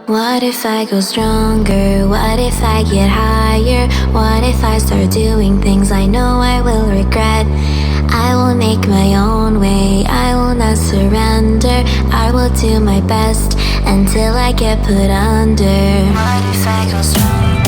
What if I go stronger? What if I get higher? What if I start doing things I know I will regret? I will make my own way, I will not surrender. I will do my best until I get put under. What if I go stronger?